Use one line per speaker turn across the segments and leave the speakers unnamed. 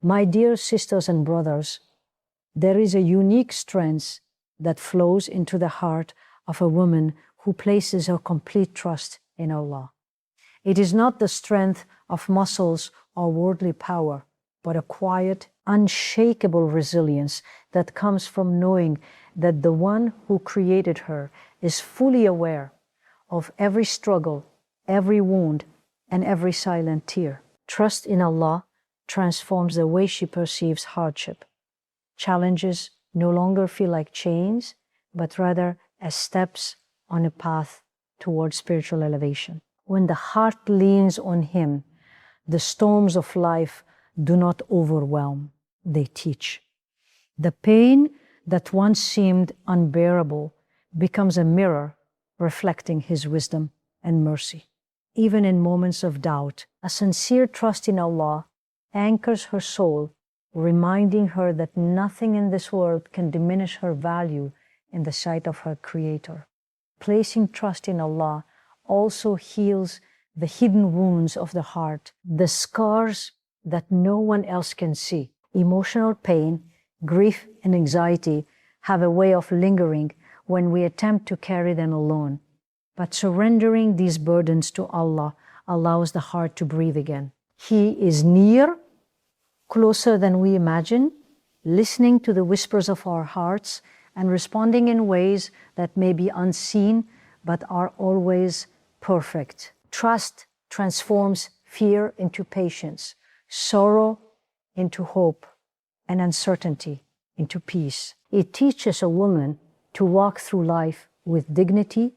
My dear sisters and brothers, there is a unique strength that flows into the heart of a woman who places her complete trust in Allah. It is not the strength of muscles or worldly power, but a quiet, unshakable resilience that comes from knowing that the one who created her is fully aware of every struggle, every wound, and every silent tear. Trust in Allah transforms the way she perceives hardship. Challenges no longer feel like chains, but rather as steps on a path towards spiritual elevation. When the heart leans on Him, the storms of life do not overwhelm, they teach. The pain that once seemed unbearable becomes a mirror reflecting His wisdom and mercy. Even in moments of doubt, a sincere trust in Allah anchors her soul, reminding her that nothing in this world can diminish her value in the sight of her Creator. Placing trust in Allah also heals the hidden wounds of the heart, the scars that no one else can see. Emotional pain, grief, and anxiety have a way of lingering when we attempt to carry them alone. But surrendering these burdens to Allah allows the heart to breathe again. He is near, closer than we imagine, listening to the whispers of our hearts and responding in ways that may be unseen but are always perfect. Trust transforms fear into patience, sorrow into hope, and uncertainty into peace. It teaches a woman to walk through life with dignity,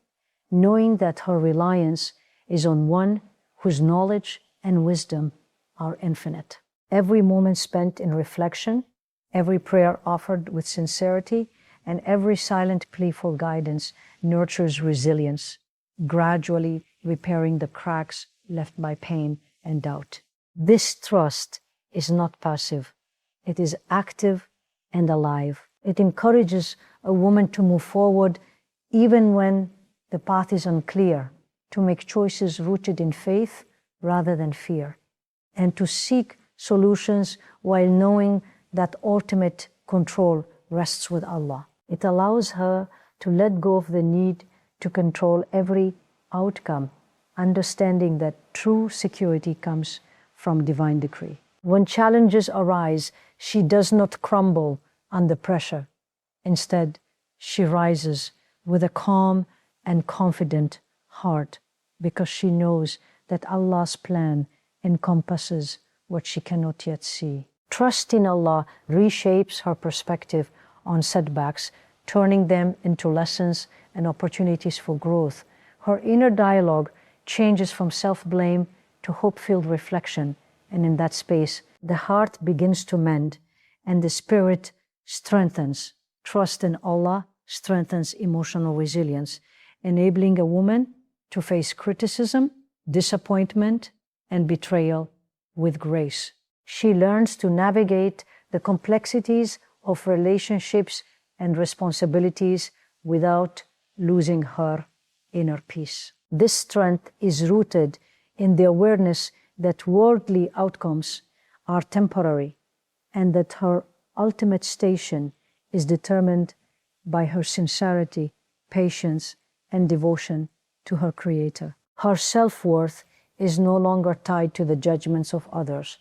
knowing that her reliance is on one whose knowledge and wisdom are infinite. Every moment spent in reflection, every prayer offered with sincerity, and every silent plea for guidance nurtures resilience, gradually repairing the cracks left by pain and doubt. This trust is not passive. It is active and alive. It encourages a woman to move forward even when the path is unclear, to make choices rooted in faith rather than fear, and to seek solutions while knowing that ultimate control rests with Allah. It allows her to let go of the need to control every outcome, understanding that true security comes from divine decree. When challenges arise, she does not crumble under pressure. Instead, she rises with a calm and confident heart because she knows that Allah's plan encompasses what she cannot yet see. Trust in Allah reshapes her perspective on setbacks, turning them into lessons and opportunities for growth. Her inner dialogue changes from self-blame to hope-filled reflection, and in that space, the heart begins to mend and the spirit strengthens. Trust in Allah strengthens emotional resilience, enabling a woman to face criticism, disappointment, and betrayal with grace. She learns to navigate the complexities of relationships and responsibilities without losing her inner peace. This strength is rooted in the awareness that worldly outcomes are temporary and that her ultimate station is determined by her sincerity, patience, and devotion to her Creator. Her self-worth is no longer tied to the judgments of others,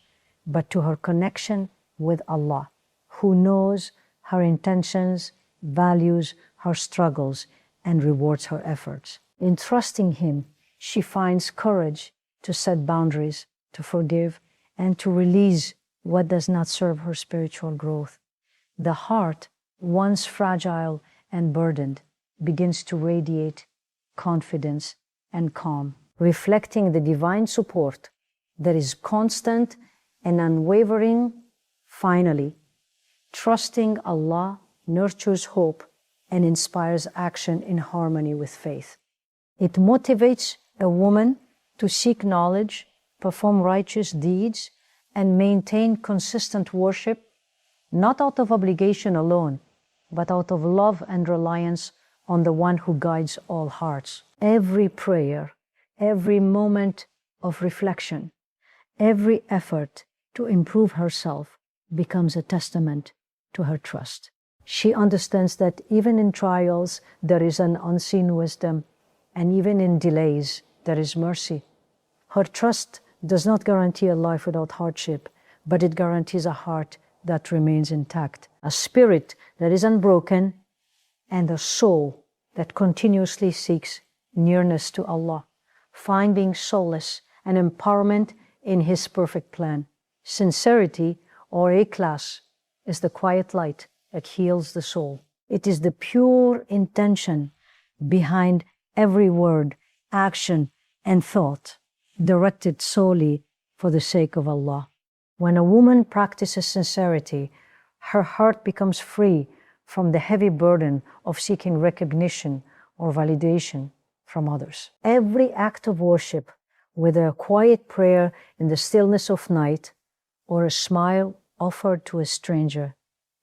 but to her connection with Allah, who knows her intentions, values her struggles, and rewards her efforts. In trusting Him, she finds courage to set boundaries, to forgive, and to release what does not serve her spiritual growth. The heart, once fragile and burdened, begins to radiate confidence and calm, reflecting the divine support that is constant and unwavering. Finally, trusting Allah nurtures hope and inspires action in harmony with faith. It motivates a woman to seek knowledge, perform righteous deeds, and maintain consistent worship, not out of obligation alone, but out of love and reliance on the one who guides all hearts. Every prayer, every moment of reflection, every effort to improve herself becomes a testament to her trust. She understands that even in trials, there is an unseen wisdom, and even in delays, there is mercy. Her trust does not guarantee a life without hardship, but it guarantees a heart that remains intact, a spirit that is unbroken, and a soul that continuously seeks nearness to Allah, finding solace and empowerment in His perfect plan. Sincerity, or ikhlas, is the quiet light that heals the soul. It is the pure intention behind every word, action, and thought, directed solely for the sake of Allah. When a woman practices sincerity, her heart becomes free from the heavy burden of seeking recognition or validation from others. Every act of worship, whether a quiet prayer in the stillness of night or a smile offered to a stranger,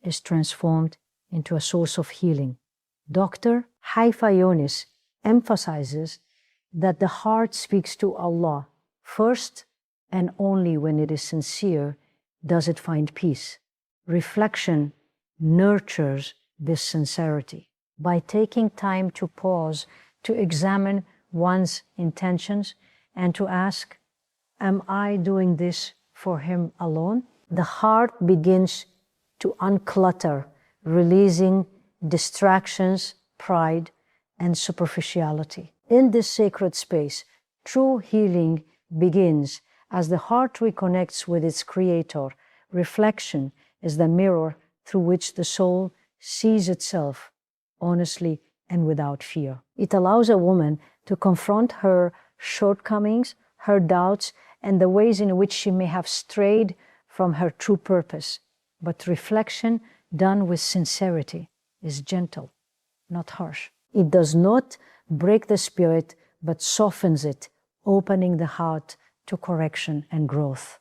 is transformed into a source of healing. Dr. Haifaa Younis emphasizes that the heart speaks to Allah first, and only when it is sincere does it find peace. Reflection nurtures this sincerity. By taking time to pause, to examine one's intentions, and to ask, am I doing this for Him alone? The heart begins to unclutter, releasing distractions, pride, and superficiality. In this sacred space, true healing begins as the heart reconnects with its Creator. Reflection is the mirror through which the soul sees itself honestly and without fear. It allows a woman to confront her shortcomings, her doubts, and the ways in which she may have strayed from her true purpose. But reflection done with sincerity is gentle, not harsh. It does not break the spirit, but softens it, opening the heart to correction and growth.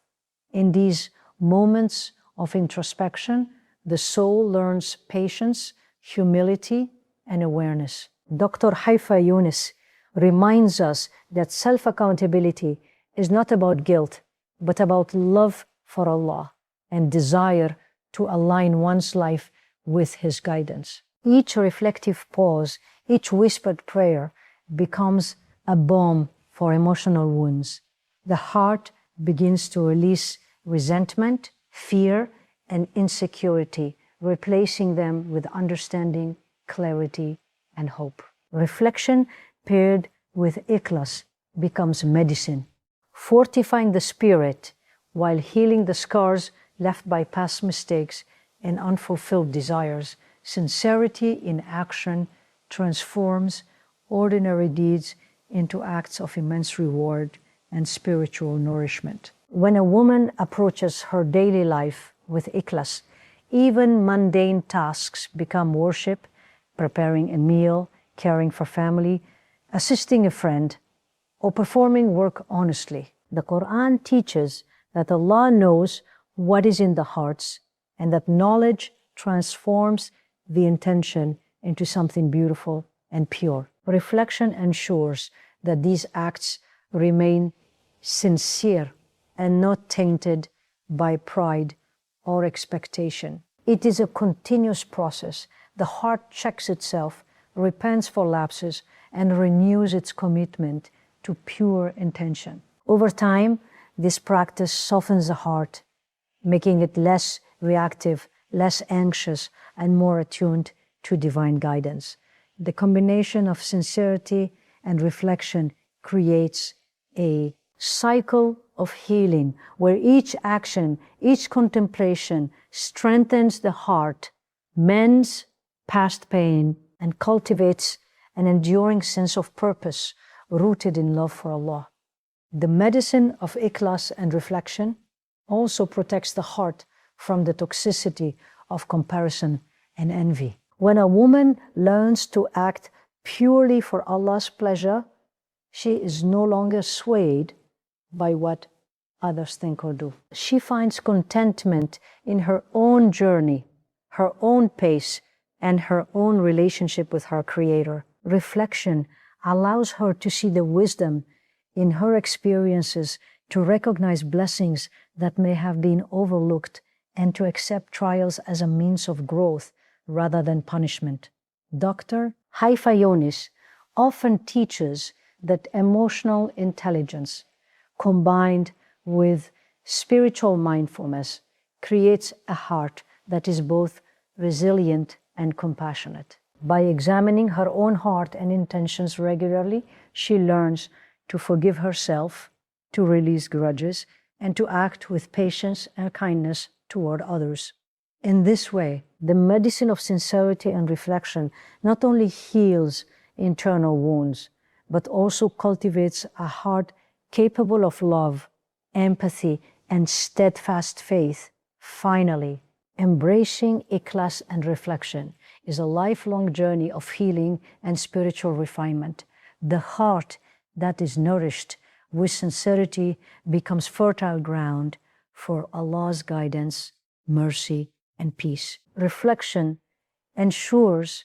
In these moments of introspection, the soul learns patience, humility, and awareness. Dr. Haifaa Younis reminds us that self-accountability is not about guilt, but about love for Allah and desire to align one's life with His guidance. Each reflective pause, each whispered prayer becomes a balm for emotional wounds. The heart begins to release resentment, fear, and insecurity, replacing them with understanding, clarity, and hope. Reflection paired with ikhlas becomes medicine, fortifying the spirit while healing the scars left by past mistakes and unfulfilled desires. Sincerity in action transforms ordinary deeds into acts of immense reward and spiritual nourishment. When a woman approaches her daily life with ikhlas, even mundane tasks become worship: preparing a meal, caring for family, assisting a friend, or performing work honestly. The Qur'an teaches that Allah knows what is in the hearts, and that knowledge transforms the intention into something beautiful and pure. Reflection ensures that these acts remain sincere and not tainted by pride or expectation. It is a continuous process. The heart checks itself, repents for lapses, and renews its commitment to pure intention. Over time, this practice softens the heart, making it less reactive, less anxious, and more attuned to divine guidance. The combination of sincerity and reflection creates a cycle of healing where each action, each contemplation strengthens the heart, mends past pain, and cultivates an enduring sense of purpose rooted in love for Allah. The medicine of ikhlas and reflection also protects the heart from the toxicity of comparison and envy. When a woman learns to act purely for Allah's pleasure, she is no longer swayed by what others think or do. She finds contentment in her own journey, her own pace, and her own relationship with her Creator. Reflection allows her to see the wisdom in her experiences, to recognize blessings that may have been overlooked, and to accept trials as a means of growth rather than punishment. Dr. Haifaa Younis often teaches that emotional intelligence combined with spiritual mindfulness creates a heart that is both resilient and compassionate. By examining her own heart and intentions regularly, she learns to forgive herself, to release grudges, and to act with patience and kindness toward others. In this way, the medicine of sincerity and reflection not only heals internal wounds, but also cultivates a heart capable of love, empathy, and steadfast faith. Finally, embracing ikhlas and reflection is a lifelong journey of healing and spiritual refinement. The heart that is nourished with sincerity becomes fertile ground for Allah's guidance, mercy, and peace. Reflection ensures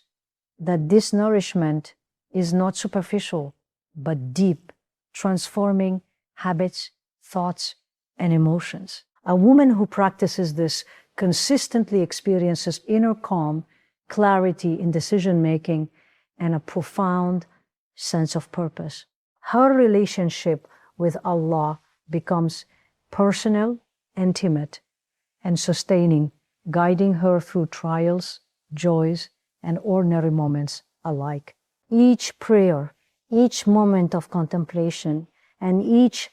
that this nourishment is not superficial, but deep, transforming habits, thoughts, and emotions. A woman who practices this consistently experiences inner calm, clarity in decision-making, and a profound sense of purpose. Her relationship with Allah becomes personal, intimate, and sustaining, guiding her through trials, joys, and ordinary moments alike. Each prayer, each moment of contemplation, and each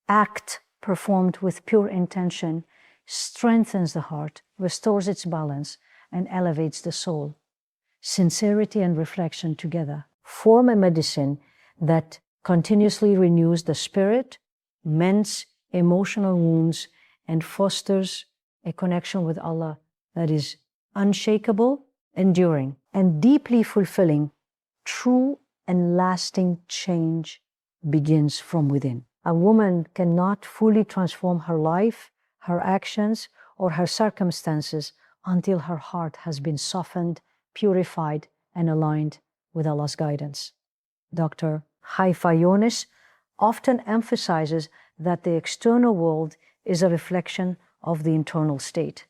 act performed with pure intention strengthens the heart, restores its balance, and elevates the soul. Sincerity and reflection together form a medicine that continuously renews the spirit, mends emotional wounds, and fosters a connection with Allah that is unshakable, enduring, and deeply fulfilling. True and lasting change begins from within. A woman cannot fully transform her life, her actions, or her circumstances until her heart has been softened, purified, and aligned with Allah's guidance. Dr. Haifaa Younis often emphasizes that the external world is a reflection of the internal state.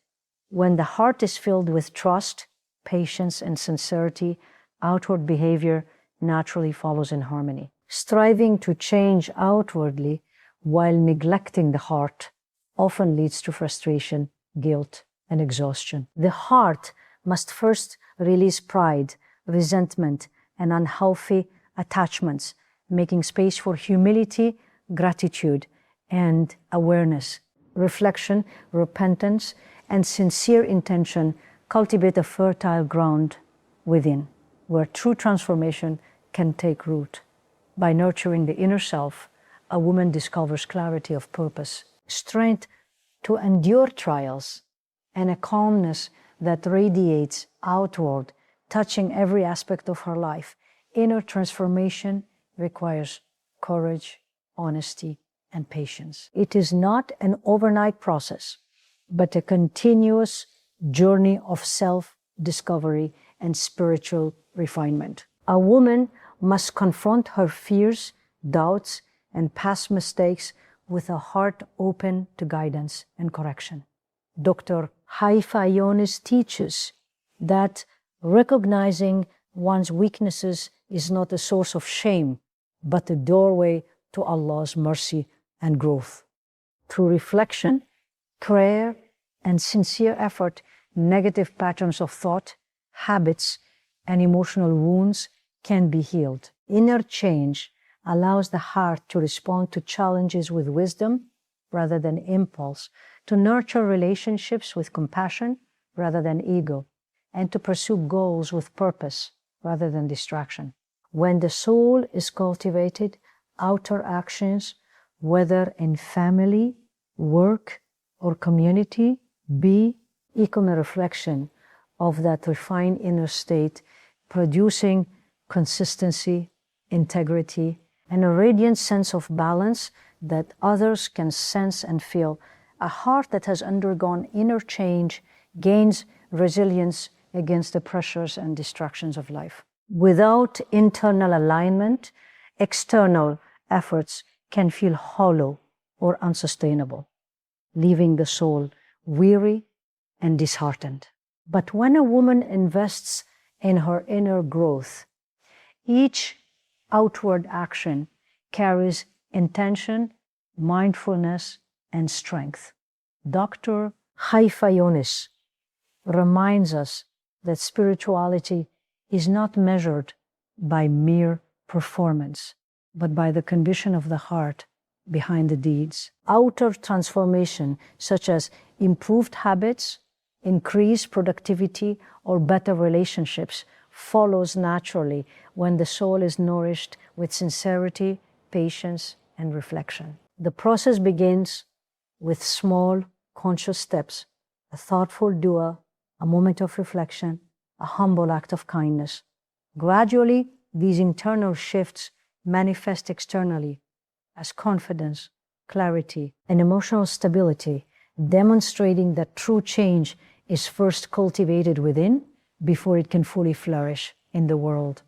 When the heart is filled with trust, patience, and sincerity, outward behavior naturally follows in harmony. Striving to change outwardly while neglecting the heart often leads to frustration, guilt, and exhaustion. The heart must first release pride, resentment, and unhealthy attachments, making space for humility, gratitude, and awareness. Reflection, repentance, and sincere intention cultivate a fertile ground within, where true transformation can take root. By nurturing the inner self, a woman discovers clarity of purpose, strength to endure trials, and a calmness that radiates outward, touching every aspect of her life. Inner transformation requires courage, honesty, and patience. It is not an overnight process, but a continuous journey of self-discovery and spiritual refinement. A woman must confront her fears, doubts, and past mistakes with a heart open to guidance and correction. Dr. Haifaa Younis teaches that recognizing one's weaknesses is not a source of shame, but a doorway to Allah's mercy and growth. Through reflection, prayer, and sincere effort, negative patterns of thought, habits, and emotional wounds can be healed. Inner change allows the heart to respond to challenges with wisdom rather than impulse, to nurture relationships with compassion rather than ego, and to pursue goals with purpose rather than distraction. When the soul is cultivated, outer actions, whether in family, work, or community, become a reflection of that refined inner state, producing consistency, integrity, and a radiant sense of balance that others can sense and feel. A heart that has undergone inner change gains resilience against the pressures and distractions of life. Without internal alignment, external efforts can feel hollow or unsustainable, leaving the soul weary, and disheartened. But when a woman invests in her inner growth, each outward action carries intention, mindfulness, and strength. Dr. Haifaa Younis reminds us that spirituality is not measured by mere performance, but by the condition of the heart behind the deeds. Outer transformation, such as improved habits, increased productivity, or better relationships, follows naturally when the soul is nourished with sincerity, patience, and reflection. The process begins with small, conscious steps, a thoughtful dua, a moment of reflection, a humble act of kindness. Gradually, these internal shifts manifest externally as confidence, clarity, and emotional stability, demonstrating that true change is first cultivated within before it can fully flourish in the world.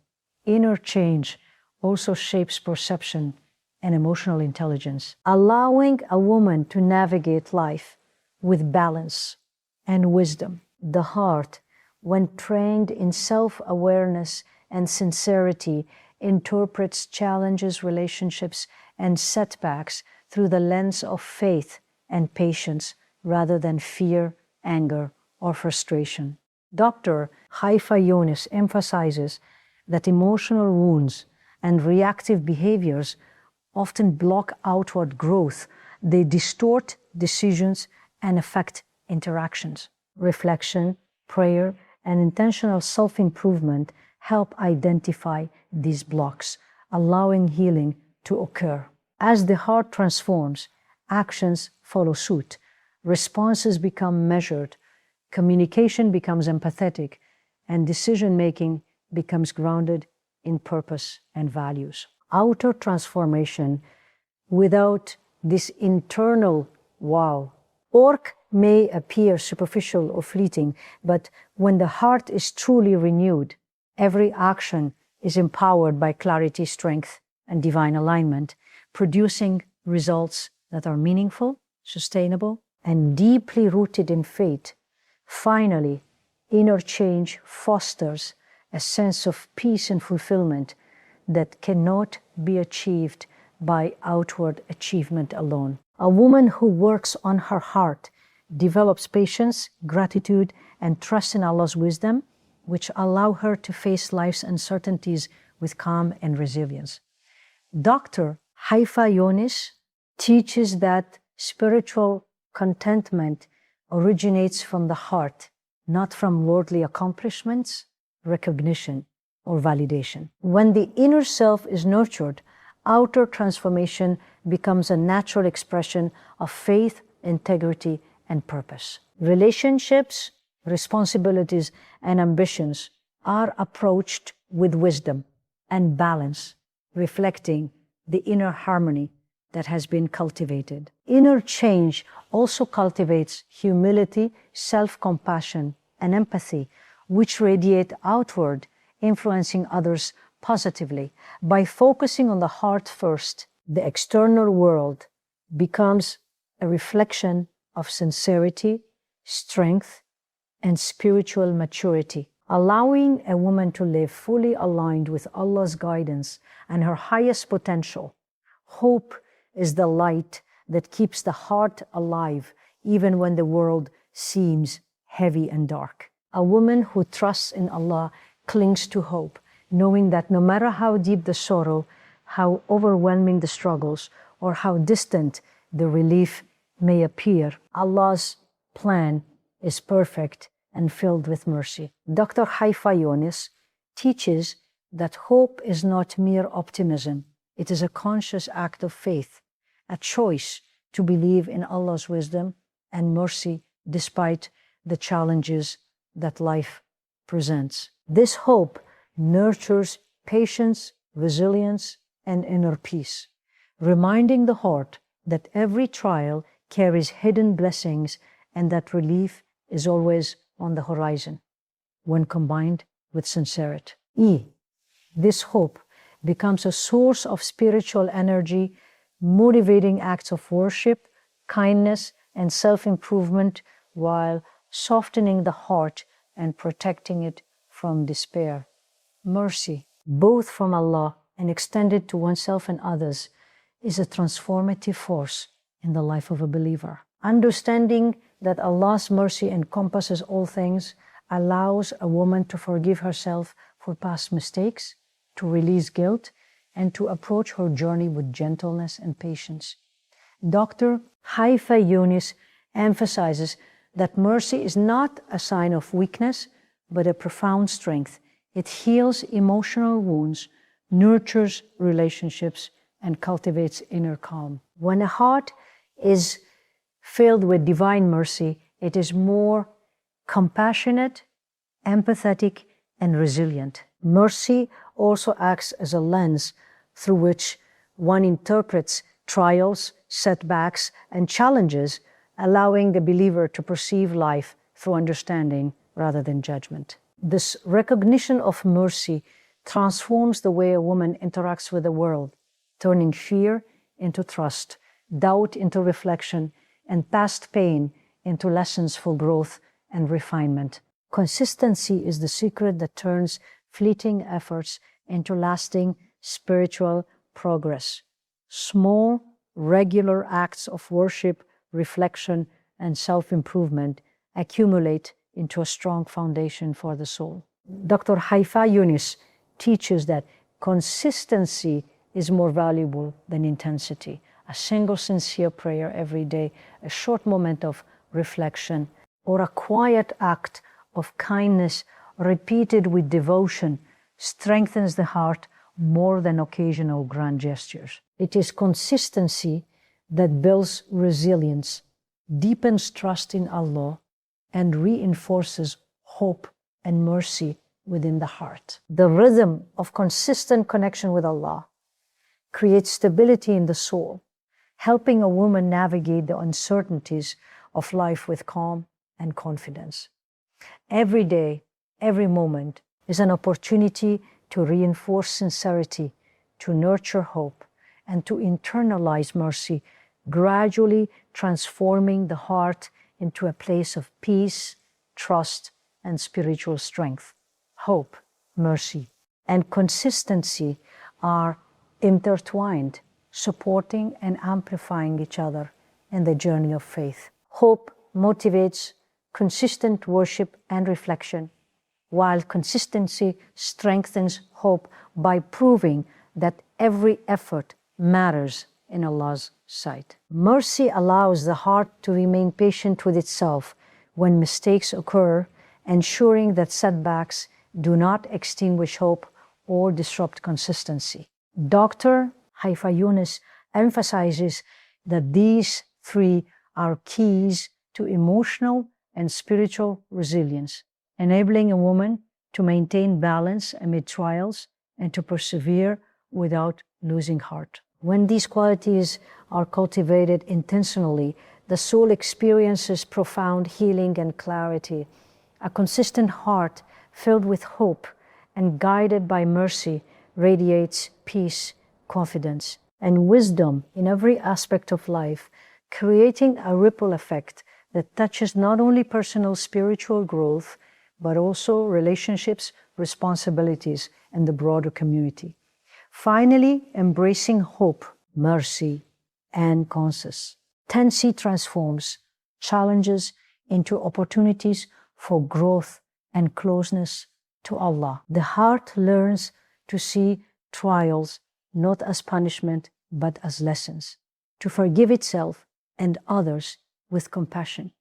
Inner change also shapes perception and emotional intelligence, allowing a woman to navigate life with balance and wisdom. The heart, when trained in self-awareness and sincerity, interprets challenges, relationships, and setbacks through the lens of faith and patience rather than fear, anger, or frustration. Dr. Haifaa Younis emphasizes that emotional wounds and reactive behaviors often block outward growth. They distort decisions and affect interactions. Reflection, prayer, and intentional self-improvement help identify these blocks, allowing healing to occur. As the heart transforms, actions follow suit. Responses become measured, communication becomes empathetic, and decision-making becomes grounded in purpose and values. Outer transformation without this internal wow. Work may appear superficial or fleeting, but when the heart is truly renewed, every action is empowered by clarity, strength, and divine alignment, producing results that are meaningful, sustainable, and deeply rooted in faith. Finally, inner change fosters a sense of peace and fulfillment that cannot be achieved by outward achievement alone. A woman who works on her heart develops patience, gratitude, and trust in Allah's wisdom, which allow her to face life's uncertainties with calm and resilience. Dr. Haifaa Younis teaches that spiritual contentment originates from the heart, not from worldly accomplishments, recognition, or validation. When the inner self is nurtured, outer transformation becomes a natural expression of faith, integrity, and purpose. Relationships, responsibilities, and ambitions are approached with wisdom and balance, reflecting the inner harmony that has been cultivated. Inner change also cultivates humility, self-compassion, and empathy, which radiate outward, influencing others positively. By focusing on the heart first, the external world becomes a reflection of sincerity, strength, and spiritual maturity, allowing a woman to live fully aligned with Allah's guidance and her highest potential. Hope is the light that keeps the heart alive even when the world seems heavy and dark. A woman who trusts in Allah clings to hope, knowing that no matter how deep the sorrow, how overwhelming the struggles, or how distant the relief may appear, Allah's plan is perfect and filled with mercy. Dr. Haifaa Younis teaches that hope is not mere optimism. It is a conscious act of faith, a choice to believe in Allah's wisdom and mercy despite the challenges that life presents. This hope nurtures patience, resilience, and inner peace, reminding the heart that every trial carries hidden blessings and that relief is always on the horizon when combined with sincerity. This hope becomes a source of spiritual energy, motivating acts of worship, kindness, and self-improvement while softening the heart and protecting it from despair. Mercy, both from Allah and extended to oneself and others, is a transformative force in the life of a believer. Understanding that Allah's mercy encompasses all things allows a woman to forgive herself for past mistakes, to release guilt, and to approach her journey with gentleness and patience. Dr. Haifaa Younis emphasizes that mercy is not a sign of weakness, but a profound strength. It heals emotional wounds, nurtures relationships, and cultivates inner calm. When a heart is filled with divine mercy, it is more compassionate, empathetic, and resilient. Mercy also acts as a lens through which one interprets trials, setbacks, and challenges, allowing the believer to perceive life through understanding rather than judgment. This recognition of mercy transforms the way a woman interacts with the world, turning fear into trust, doubt into reflection, and past pain into lessons for growth and refinement. Consistency is the secret that turns fleeting efforts into lasting spiritual progress. Small, regular acts of worship, reflection, and self-improvement accumulate into a strong foundation for the soul. Dr. Haifaa Younis teaches that consistency is more valuable than intensity. A single sincere prayer every day, a short moment of reflection, or a quiet act of kindness repeated with devotion strengthens the heart more than occasional grand gestures. It is consistency that builds resilience, deepens trust in Allah, and reinforces hope and mercy within the heart. The rhythm of consistent connection with Allah creates stability in the soul, helping a woman navigate the uncertainties of life with calm and confidence. Every day, every moment is an opportunity to reinforce sincerity, to nurture hope, and to internalize mercy, gradually transforming the heart into a place of peace, trust, and spiritual strength. Hope, mercy, and consistency are intertwined, supporting and amplifying each other in the journey of faith. Hope motivates consistent worship and reflection, while consistency strengthens hope by proving that every effort matters in Allah's sight. Mercy allows the heart to remain patient with itself when mistakes occur, ensuring that setbacks do not extinguish hope or disrupt consistency. Dr. Haifaa Younis emphasizes that these three are keys to emotional and spiritual resilience, enabling a woman to maintain balance amid trials and to persevere without losing heart. When these qualities are cultivated intentionally, the soul experiences profound healing and clarity. A consistent heart filled with hope and guided by mercy radiates peace, confidence, and wisdom in every aspect of life, creating a ripple effect that touches not only personal spiritual growth, but also relationships, responsibilities, and the broader community. Finally, embracing hope, mercy, and consistency transforms challenges into opportunities for growth and closeness to Allah. The heart learns to see trials not as punishment, but as lessons, to forgive itself and others with compassion,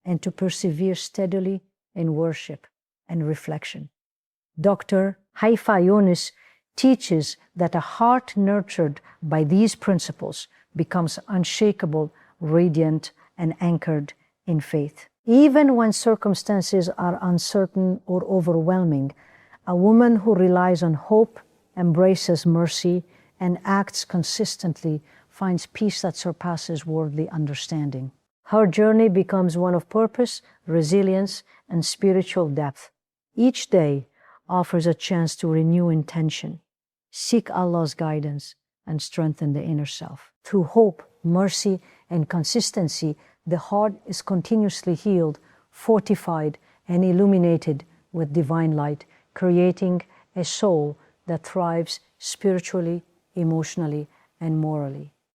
and to persevere steadily in worship and reflection. Dr. Haifaa Younis teaches that a heart nurtured by these principles becomes unshakable, radiant, and anchored in faith. Even when circumstances are uncertain or overwhelming, a woman who relies on hope, embraces mercy, and acts consistently finds peace that surpasses worldly understanding. Her journey becomes one of purpose, resilience, and spiritual depth. Each day offers a chance to renew intention, seek Allah's guidance, and strengthen the inner self. Through hope, mercy, and consistency, the heart is continuously healed, fortified and illuminated with divine light, creating a soul that thrives spiritually, emotionally, and morally.